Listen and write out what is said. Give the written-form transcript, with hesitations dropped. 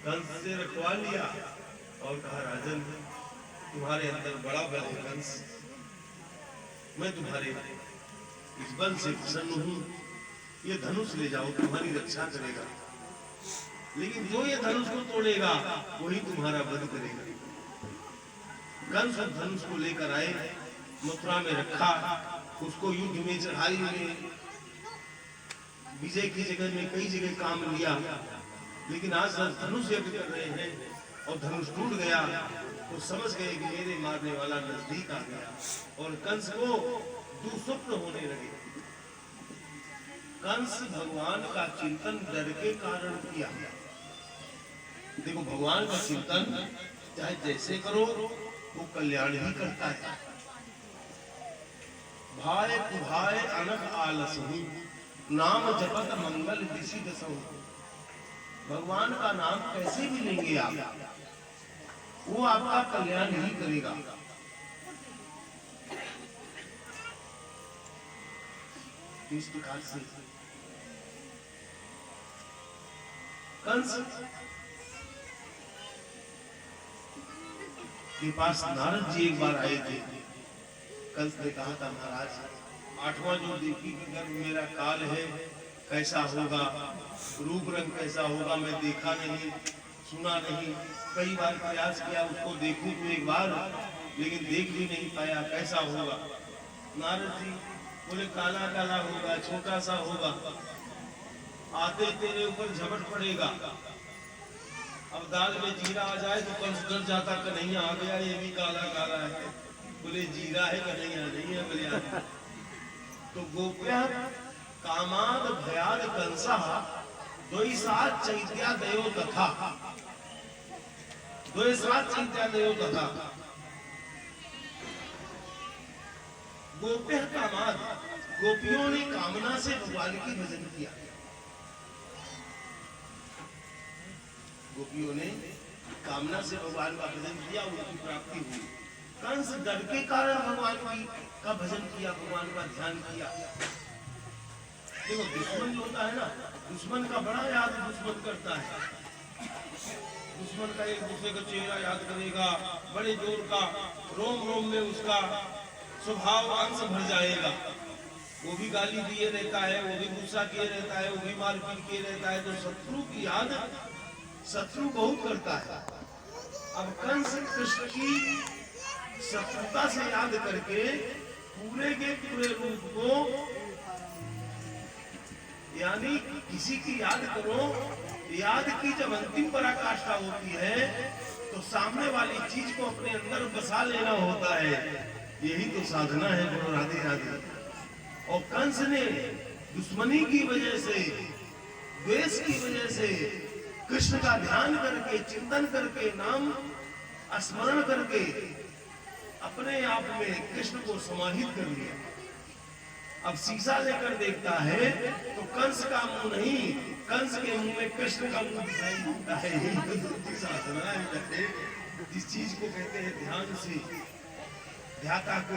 कंस से रखवा लिया और कहा राजन तुम्हारे अंदर बड़ा बल है कंस, मैं तुम्हारे इस बल से प्रसन्न हूं, ये धनुष ले जाओ तुम्हारी रक्षा करेगा, लेकिन जो ये धनुष को तोड़ेगा वही तुम्हारा वध करेगा। कंस उस धनुष को लेकर आए, मथुरा में रखा, उसको युद्ध में चढ़ाई में विजय की जगह में कई जगह काम लिया, लेकिन आज धनुष यज्ञ कर रहे हैं और धनुष टूट गया तो समझ गए कि मेरे मारने वाला नजदीक आ गया और कंस को दुस्वप्न होने लगे। कंस भगवान का चिंतन डर के कारण किया। देखो भगवान का चिंतन चाहे जैसे करो वो कल्याण ही करता है। भाय कुभाय अनक आलसहु नाम जपत मंगल दिशि दसहु। भगवान का नाम कैसे भी लेंगे आप, वो आपका कल्याण ही करेगा। इस प्रकार से कंस के पास नारद जी एक बार आए थे। कंस ने कहा था महाराज 8वां जो देखी कि गर्भ मेरा काल है कैसा होगा, रूप रंग कैसा होगा, मैं देखा नहीं सुना नहीं, कई बार प्रयास किया उसको देखूं तो एक बार, लेकिन देख भी नहीं पाया कैसा होगा। नारद जी बोले काला काला होगा, छोटा सा होगा, आते तेरे ऊपर झपट पड़ेगा। अब दाल में जीरा आ जाए तो कंस डर जाता कन्हैया आ गया, ये भी काला काला है। बोले जीरा है कन्हैया नहीं है बोले। तो गोप्य कामाद भयाद कंसा द्वैसात चैत्या दयो तथा, द्वैसात चैत्या दयो तथा। गोप्य कामाद, गोपियों ने कामना से भगवान की भजन किया। गोपियों ने कामना से भगवान का भजन किया, उनकी प्राप्ति हुई। कंस डर के कारण भगवान का भजन किया, भगवान का ध्यान किया। देखो दुश्मन जो होता है ना, दुश्मन का बड़ा याद दुश्मन करता है। दुश्मन का एक दूसरे का चेहरा याद करेगा, बड़े जोर का, रोम रोम में उसका स्वभाव अंश भर जाएगा। वो भी गाली दिए रहता है, वो भी गुस्सा किए रहता है, वो भी मारपीट किए रहता है। तो शत्रु की याद शत्रु बहुत करता है। अब कंस कृष्ण की शत्रुता से याद करके पूरे के पूरे रूप को, यानी किसी की याद करो, याद की जब अंतिम पराकाष्ठा होती है तो सामने वाली चीज को अपने अंदर बसा लेना होता है। यही तो साधना है। गुरु राधे राधे। और कंस ने दुश्मनी की वजह से, द्वेष की वजह से कृष्ण का ध्यान करके, चिंतन करके, नाम स्मरण करके अपने आप में कृष्ण को समाहित कर लिया। अब शीशा लेकर देखता है तो कंस का मुंह नहीं, कंस के मुंह में कृष्ण का मुंह दिखाई देता है। यही तो साधना है। जिस चीज को कहते हैं ध्यान से ध्याता को